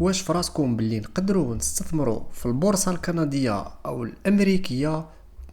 واش فراسكم باللي نقدروا نستثمروا في البورصة الكندية أو الأمريكية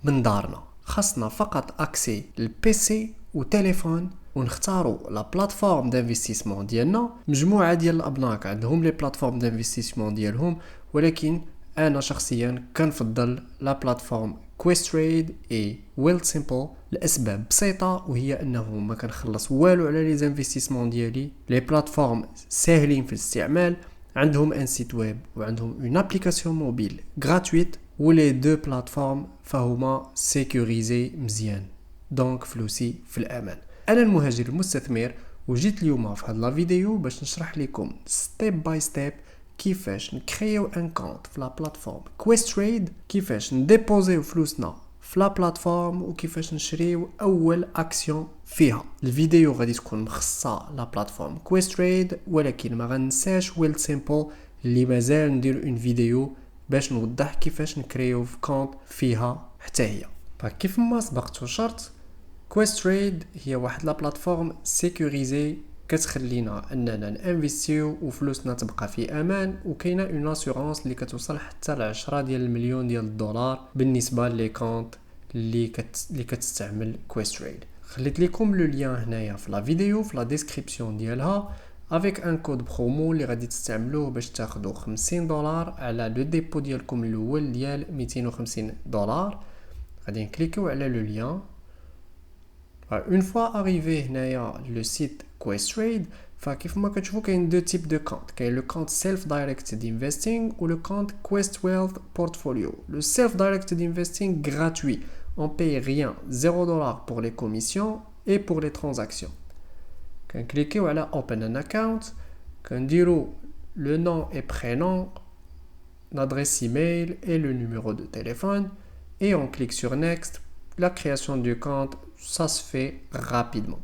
من دارنا؟ خاصنا فقط أكسي للبيسي وتليفون ونختاروا لا بلاتفورم دانفستيسمون ديالنا. مجموعة ديال الأبناك عندهم لي بلاتفورم دانفستيسمون ديالهم، ولكن أنا شخصيا كنفضل لا بلاتفورم كويستريد اي ويل سيمبل لأسباب بسيطة، وهي أنه ما كنخلص والو على لي زانفستيسمون ديالي. لي بلاتفورم ساهلين في الاستعمال، عندهم ان سيت ويب وعندهم اون ابليكاسيون موبيل غراتويت، ولي دو بلاتفورم فهما سيكوريزي مزيان، دونك فلوسي في الامان. انا المهاجر المستثمر، وجيت اليوم في هاد لا فيديو باش نشرح لكم ستيب باي ستيب كيفاش نكريو ان كونت في لا بلاتفورم كويستريد، كيفاش نديبوزيو فلوسنا في لا بلاتفورم، وكيفاش نشريو اول اكسيون فيها. الفيديو غادي تكون مخصصه لا بلاتفورم كويستريد، ولكن ما غنساش ويل سيمبل اللي مازال ندير اون فيديو باش نوضح كيفاش نكريو في كونت فيها حتى هي. فكيف ما سبقت وشرط، كويستريد هي واحد لا بلاتفورم سيكوريزي كتخلينا اننا نانفيستيو وفلوسنا تبقى في امان، وكاينه اون اسيورونس اللي كتوصل حتى ل 10 ديال المليون ديال الدولار بالنسبه لي كونت اللي كتستعمل كويستريد. خليت لكم لو لين هنايا في لا فيديو في لا ديسكريبسيون ديالها افيك ان كود برومو اللي غادي تستعملوه باش تاخذوا 50 دولار على لو ديبو ديالكم الاول ديال 250 دولار. غادي نكليكيو على لو لين. Une fois arrivé هنايا le site Questrade، فكيف ما كتشوفوا كاين دو تيب دو كونت، كاين لو كونت سيلف دايركتد انفستينغ و لو كونت Quest Wealth Portfolio. Le self directed investing gratuit, on paye rien, 0 $ pour les commissions et pour les transactions. كنكليكيو على open an account، كنديرو le nom et prénom, l'adresse email et le numéro de téléphone, et on clique sur next. La création du compte, ça se fait rapidement.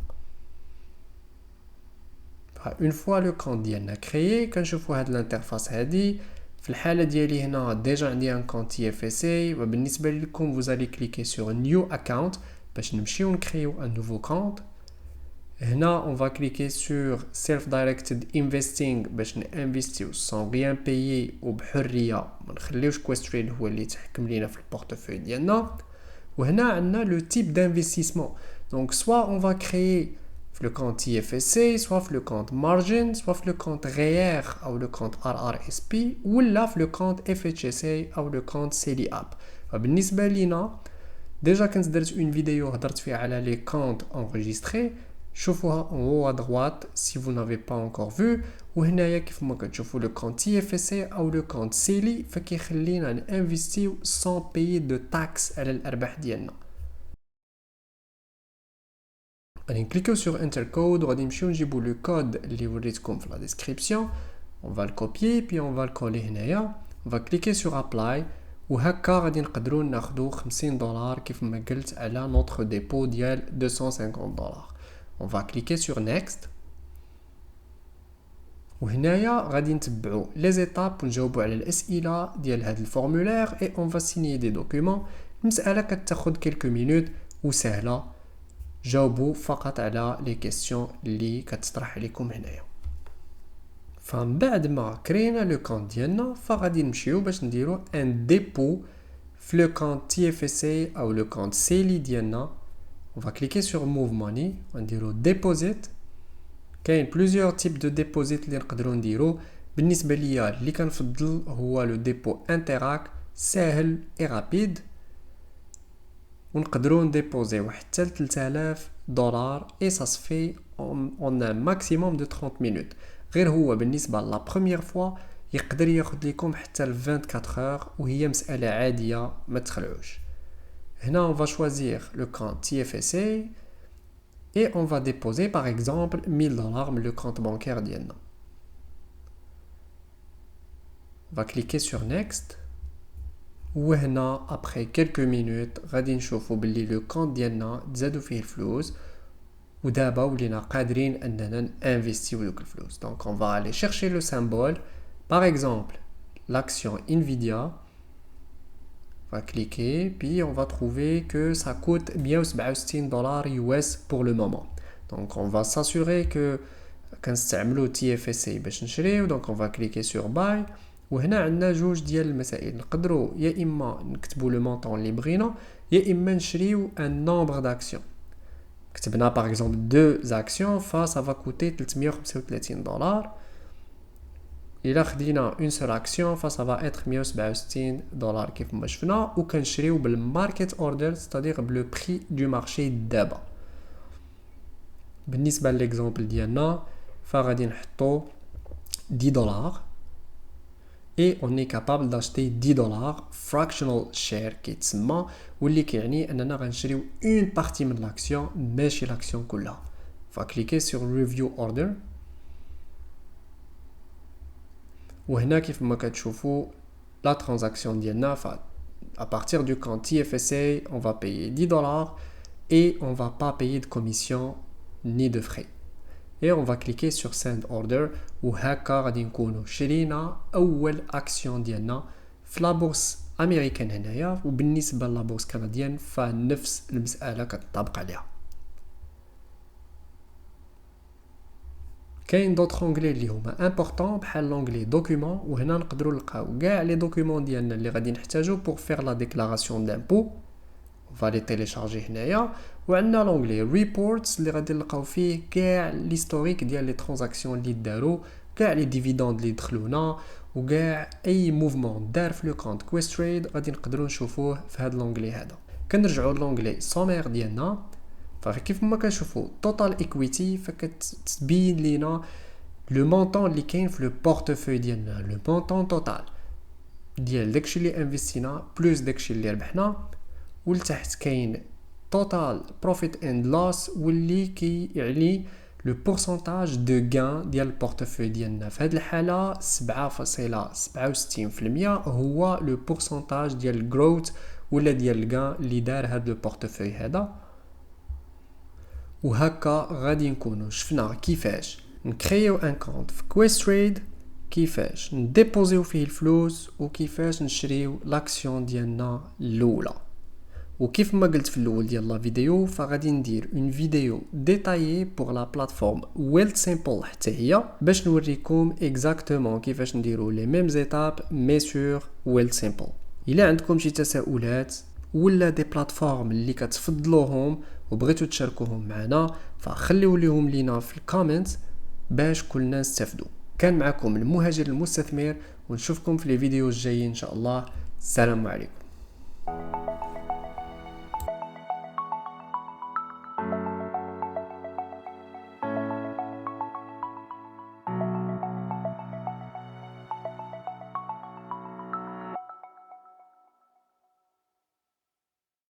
Une fois le compte ديالنا créé، كنشوفوا هاد الانترفاس هادي. في الحالة ديالي هنا ديجا عندي ان كونت TFSA، وبالنسبة لكم vous allez cliquer sur new account باش نمشيو نكريو un nouveau compte. هنا on va cliquer sur self directed investing باش نانفستيو sans rien payer وبحرية، ما نخليوش كويستريد هو اللي يتحكم لينا في البورتفوي ديالنا. وهنا عندنا le type d'investissement. Donc soit on va créer le compte TFSA, soit le compte margin, soit le compte REER ou le compte RRSP, ou là le compte FHSA ou le compte CELIAP. بالنسبة لينا déjà كنت درت une vidéo هضرت فيها على les comptes enregistrés، شوفوها en haut à droite si vous n'avez pas encore vu. وهنايا كيف ما كتشوفوا le compte TFSA او le compte CELI فكيخلينا نانفستيو sans payer de taxes على الارباح ديالنا. غادي نكليكيو sur enter code وغادي نمشيو نجيبو لو كود اللي وريتكم في la description. On va le copier puis on va le coller هنايا. On va cliquer sur apply، وهكا غادي نقدروا ناخدو 50 دولار كيف ما قلت على نوتر ديبو ديال 250 دولار. On va cliquer sur next، وهنايا غادي نتبعوا لي زيتاب ونجاوبوا على الاسئله ديال هذا الفورمولير اي اون فا سينيي دي دوكيومون. المساله كتاخذ كلكو مينوت وسهله، جاوبوا فقط على لي كيسيون اللي كتطرح عليكم هنايا. فمن بعد ما كرينا لو كونت ديالنا فغادي نمشيو باش نديرو ان ديبو في لو كونت TFSA او لو كونت سيلي ديالنا. on va cliquer sur move money ونديرو deposit. كاين بلوزيور تيب دو ديبوزيت اللي نقدروا نديرو. بالنسبه ليا اللي كنفضل هو لو ديبو انتراك، ساهل اي رابيد، ونقدروا نديبوزيو حتى ل 3000 دولار اي سا سفي اون ان ماكسيموم دو 30 مينوت. غير هو بالنسبه لا بروميير فوا يقدر ياخذ لكم حتى ل 24 اور، وهي مساله عاديه ما تخلعوش. هنا on va choisir le compte TFSA et on va déposer par exemple 1000 dollars le compte bancaire ديالنا. On va cliquer sur next، وهنا après quelques minutes غادي نشوفوا باللي لو كونت ديالنا تزادوا فيه الفلوس، ودابا ولينا قادرين اننا نانفيستيو دوك الفلوس. Donc on va aller chercher le symbole، par exemple l'action Nvidia. On va cliquer, puis on va trouver que ça coûte 167 dollars US pour le moment. Donc on va s'assurer que كنستعملو TFSA باش نشريو. دونك اون فا كليكي سور باي. وهنا عندنا جوج ديال المسائل، نقدروا يا اما نكتبوا لو مونطون اللي بغينا يا اما نشريو ان نومبر داكسيون. كتبنا باغ اكزومبل دو زاكسيون فا va coûter $335. الا خدينا اون سول اكسيون فا va être $167 كيف ما شفنا. وكنشريو بالماركت اوردر ستادير بلو بري دو مارشي دابا. بالنسبه لليكزامبل ديالنا فغادي نحطو $10 et on est capable d'acheter $10 fractional share كيتسمى، واللي كيعني اننا غنشريو اون بارتي من لاكسيون ماشي لاكسيون كلها. فكليكي سور ريفيو اوردر. وهنا كيف ما كتشوفوا لا ترانزاكسيون ديالنا ف à partir du compte TFSA on va payer $10 et on va pas payer de commission ni de frais. Et on va cliquer sur send order. وهكا غادي نكونوا شرينا اول اكسيون ديالنا في لابورس امريكان هنايا. وبالنسبه للابورس كنديان فنفس المساله كتطبق عليها. كاين دوطخ اونغلي اللي هما امبورطون بحال لونغلي دوكيومون. وهنا نقدروا نلقاو كاع لي دوكيومون ديالنا اللي غادي نحتاجو بور فير لا ديكلاراسيون دامبو. فالي تيليشارجي هنايا. وعندنا لونغلي ريبورتس اللي غادي نلقاو فيه كاع ليستوريك ديال لي ترانزاكسيون اللي داروا، كاع لي ديفيدوند اللي دخلونا، وكاع اي موفمون دار في لو كونت كويستريد غادي نقدروا نشوفوه في هذا لونغلي هذا. كنرجعوا لونغلي سومير ديالنا. فكيف ما كنشوفوا توتال ايكويتي فكتبين لينا لو مونطون اللي كاين في لو بورتفوي ديالنا، لو مونطون توتال ديال داكشي اللي انفستينا بلس داكشي اللي ربحنا. ولتحت كاين توتال بروفيت اند لوس واللي كيعني لو بورسونتاج دو غان ديال البورتفوي ديالنا. في هذه الحاله 7.67% هو لو بورسونتاج ديال الجروث ولا ديال الغان اللي دار هذا البورتفوي هذا. وهكا غادي نكونوا شفنا كيفاش نكريو ان كونت في كويستريد، كيفاش نديبوزيو فيه الفلوس، وكيفاش نشريو لاكسيون ديالنا الاولى. وكيف ما قلت في الاول ديال لا فيديو فغادي ندير اون فيديو ديتايي بور لا بلاتفورم ويلت سيمبل حتى هي باش نوريكم اكزاكتومون كيفاش نديرو لي ميم زيتاب مي سور ويلت سيمبل. الا عندكم شي تساؤلات ولا دي بلاتفورم اللي كتفضلوهم وبغيتو تشاركوهم معنا فخليو ليهم لينا في الكومنت باش كلنا نستافدوا. كان معكم المهاجر المستثمر ونشوفكم في لي فيديو الجايين ان شاء الله. السلام عليكم.